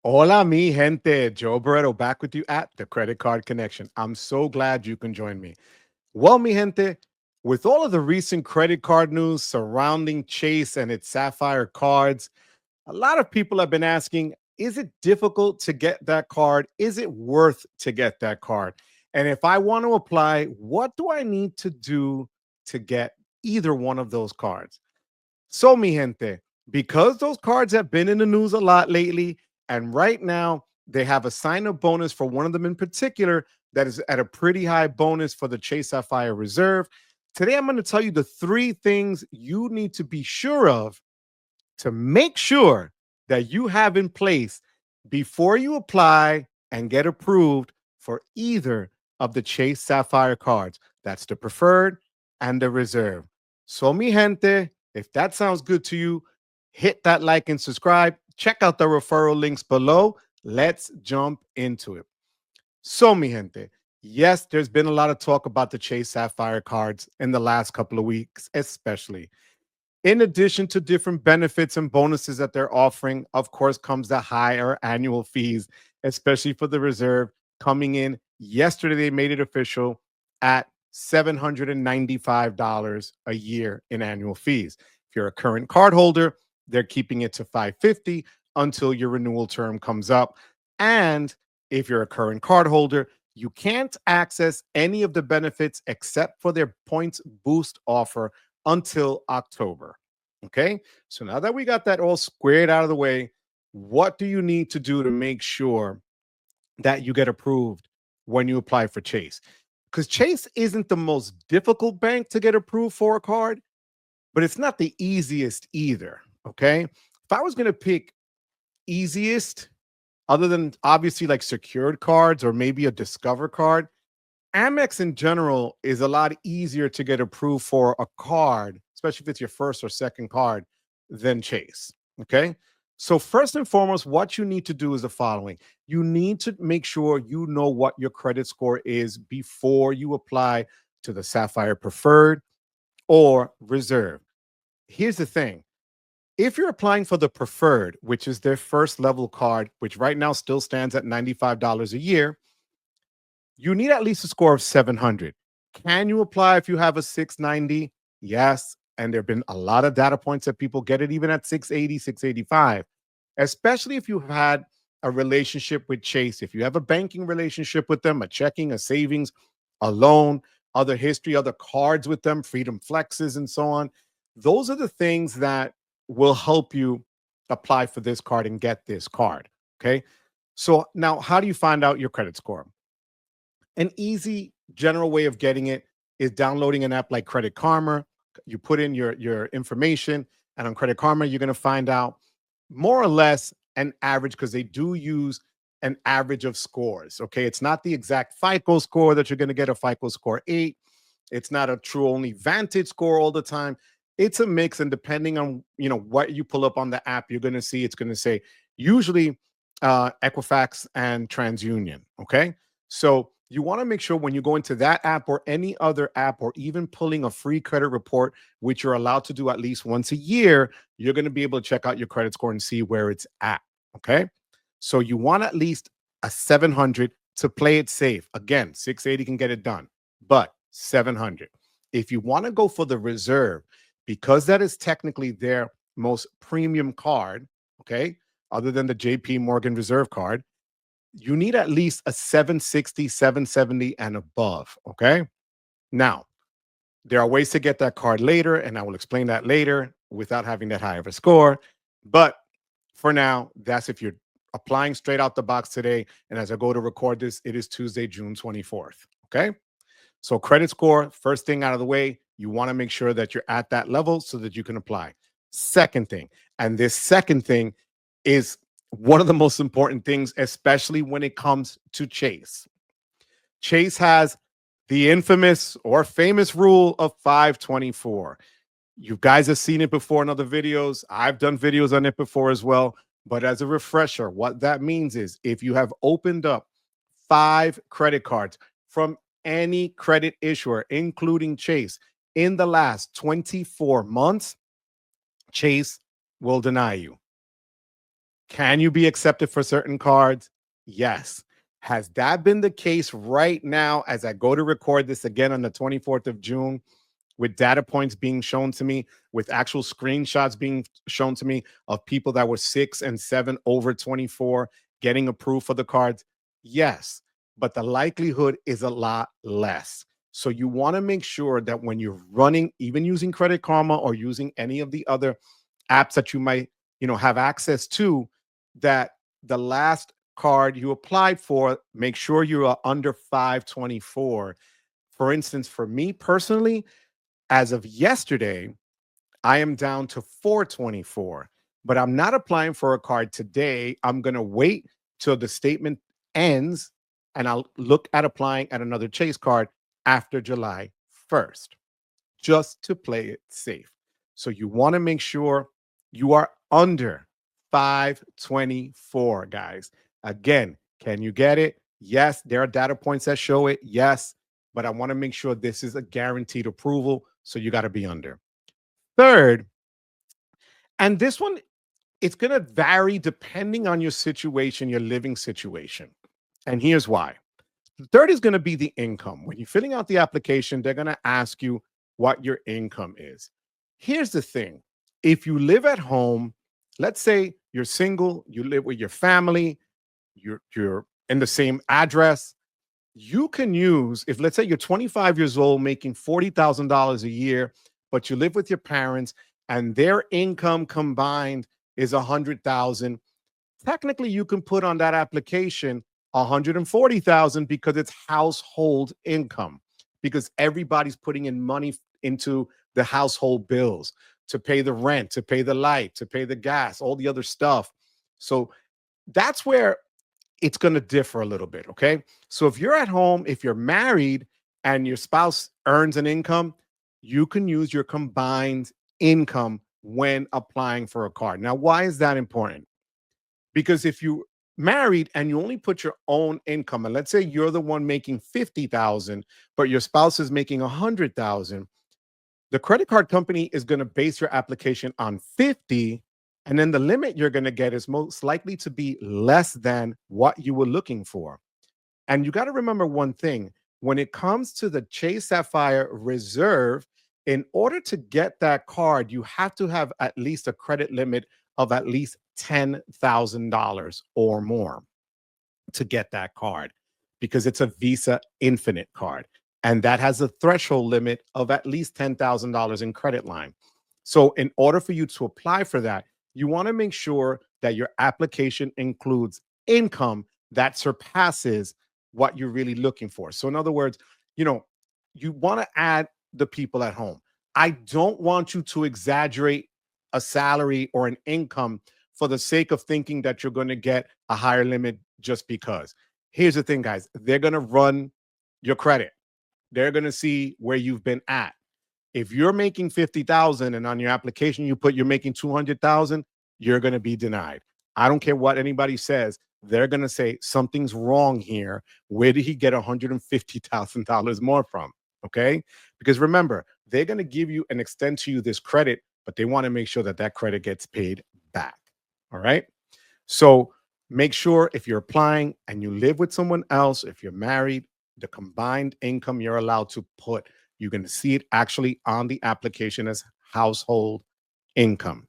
Hola, mi gente. Joe Barreto back with you at the Credit Card Connection. I'm so glad you can join me. Well, mi gente, with all of the recent credit card news surrounding Chase and its Sapphire cards, a lot of people have been asking, is it difficult to get that card? Is it worth to get that card? And if I want to apply, what do I need to do to get either one of those cards? So, mi gente, because those cards have been in the news a lot lately, and right now they have a sign up bonus for one of them in particular that is at a pretty high bonus for the Chase Sapphire Reserve. Today, I'm going to tell you the three things you need to be sure of to make sure that you have in place before you apply and get approved for either of the Chase Sapphire cards. That's the preferred and the reserve. So, mi gente, if that sounds good to you, hit that like and subscribe. Check out the referral links below. Let's jump into it. So, mi gente, yes, there's been a lot of talk about the Chase Sapphire cards in the last couple of weeks, especially. In addition to different benefits and bonuses that they're offering, of course, comes the higher annual fees, especially for the reserve coming in. Yesterday, they made it official at $795 a year in annual fees. If you're a current card holder, they're keeping it to $550 until your renewal term comes up. And if you're a current card holder, you can't access any of the benefits except for their points boost offer until October. Okay. So now that we got that all squared out of the way, what do you need to do to make sure that you get approved when you apply for Chase? Because Chase isn't the most difficult bank to get approved for a card, but it's not the easiest either. Okay. If I was going to pick easiest, other than obviously like secured cards or maybe a Discover card, Amex in general is a lot easier to get approved for a card, especially if it's your first or second card, than Chase. Okay. So, first and foremost, what you need to do is the following: you need to make sure you know what your credit score is before you apply to the Sapphire Preferred or Reserve. Here's the thing: if you're applying for the Preferred, which is their first level card, which right now still stands at $95 a year, you need at least a score of 700. Can you apply if you have a 690? Yes. And there have been a lot of data points that people get it even at 680, 685, especially if you've had a relationship with Chase. If you have a banking relationship with them, a checking, a savings, a loan, other history, other cards with them, Freedom Flexes, and so on. Those are the things that will help you apply for this card and get this card. Okay. So now, how do you find out your credit score? An easy general way of getting it is downloading an app like Credit Karma. You put in your information, and on Credit Karma, you're going to find out more or less an average because they do use an average of scores. Okay, it's not the exact FICO score that you're going to get a FICO score 8. It's not a true only Vantage score all the time. It's a mix, and depending on what you pull up on the app, you're going to see it's going to say usually Equifax and TransUnion. Okay, so you want to make sure when you go into that app or any other app, or even pulling a free credit report, which you're allowed to do at least once a year, you're going to be able to check out your credit score and see where it's at. Okay. So you want at least a 700 to play it safe. Again, 680 can get it done, but 700. If you want to go for the reserve, because that is technically their most premium card, okay, other than the JP Morgan Reserve card, you need at least a 760, 770 and above. Okay. Now, there are ways to get that card later, and I will explain that later without having that high of a score. But for now, that's if you're applying straight out the box today. And as I go to record this, it is Tuesday, June 24th. Okay. So, credit score, first thing out of the way, you want to make sure that you're at that level so that you can apply. Second thing, and this second thing is one of the most important things, especially when it comes to Chase. Chase has the infamous or famous rule of 524. You guys have seen it before in other videos. I've done videos on it before as well. But as a refresher, what that means is if you have opened up 5 credit cards from any credit issuer, including Chase, in the last 24 months, Chase will deny you. Can you be accepted for certain cards? Yes. Has that been the case right now as I go to record this again on the 24th of June, with data points being shown to me, with actual screenshots being shown to me of people that were 6 and 7 over 24 getting approved for the cards? Yes, but the likelihood is a lot less. So you want to make sure that when you're running, even using Credit Karma or using any of the other apps that you might, have access to, that the last card you applied for, make sure you are under 524. For instance, for me personally, as of yesterday, I am down to 424, but I'm not applying for a card today. I'm going to wait till the statement ends and I'll look at applying at another Chase card after July 1st, just to play it safe. So you want to make sure you are under 524, guys. Again, can you get it? Yes, there are data points that show it. Yes, but I want to make sure this is a guaranteed approval. So you got to be under. Third, and this one, it's going to vary depending on your situation, your living situation. And here's why. The third is going to be the income. When you're filling out the application, they're going to ask you what your income is. Here's the thing. If you live at home, let's say you're single, you live with your family, you're in the same address, you can use, if let's say you're 25 years old making $40,000 a year, but you live with your parents and their income combined is 100,000, technically you can put on that application 140,000 because it's household income, because everybody's putting in money into the household bills to pay the rent, to pay the light, to pay the gas, all the other stuff. So that's where it's going to differ a little bit. Okay. So if you're at home, if you're married and your spouse earns an income, you can use your combined income when applying for a card. Now, why is that important? Because if you married and you only put your own income, and let's say you're the one making 50,000, but your spouse is making 100,000, the credit card company is going to base your application on 50, and then the limit you're going to get is most likely to be less than what you were looking for. And you got to remember one thing. When it comes to the Chase Sapphire Reserve, in order to get that card, you have to have at least a credit limit of at least $10,000 or more to get that card, because it's a Visa Infinite card. And that has a threshold limit of at least $10,000 in credit line. So in order for you to apply for that, you want to make sure that your application includes income that surpasses what you're really looking for. So in other words, you want to add the people at home. I don't want you to exaggerate a salary or an income for the sake of thinking that you're going to get a higher limit just because. Here's the thing, guys. They're going to run your credit. They're going to see where you've been at. If you're making 50,000 and on your application you put you're making 200,000, you're going to be denied. I don't care what anybody says. They're going to say something's wrong here. Where did he get $150,000 more from? Okay? Because remember, they're going to give you and extend to you this credit, but they want to make sure that that credit gets paid back. All right? So make sure if you're applying and you live with someone else, if you're married, the combined income you're allowed to put, you're going to see it actually on the application as household income.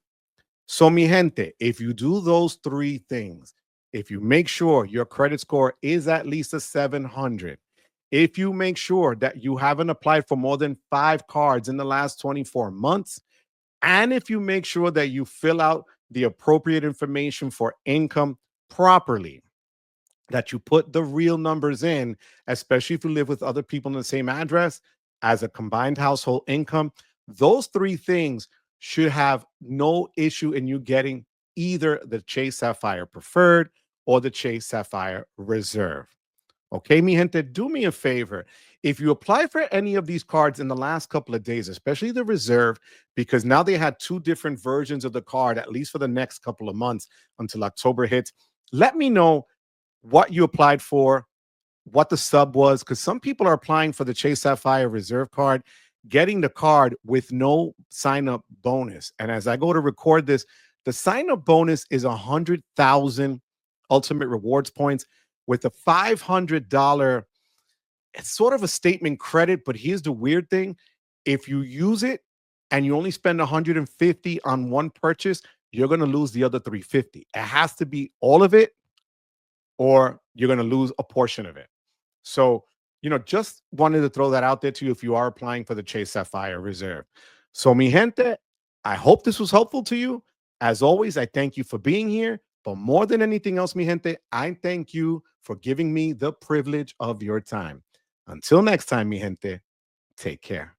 So, mi gente, if you do those three things, if you make sure your credit score is at least a 700, if you make sure that you haven't applied for more than 5 cards in the last 24 months, and if you make sure that you fill out the appropriate information for income properly, that you put the real numbers in, especially if you live with other people in the same address as a combined household income, those three things should have no issue in you getting either the Chase Sapphire Preferred or the Chase Sapphire Reserve. Okay, mi gente, do me a favor. If you apply for any of these cards in the last couple of days, especially the Reserve, because now they had 2 different versions of the card, at least for the next couple of months until October hits, let me know what you applied for, what the sub was, because some people are applying for the Chase Sapphire Reserve card, getting the card with no sign-up bonus. And as I go to record this, The sign up bonus is 100,000 ultimate rewards points with a $500. It's sort of a statement credit, but here's the weird thing. If you use it and you only spend 150 on one purchase, you're going to lose the other 350. It has to be all of it or you're going to lose a portion of it. So, just wanted to throw that out there to you if you are applying for the Chase Sapphire Reserve. So, mi gente, I hope this was helpful to you. As always, I thank you for being here. But more than anything else, mi gente, I thank you for giving me the privilege of your time. Until next time, mi gente, take care.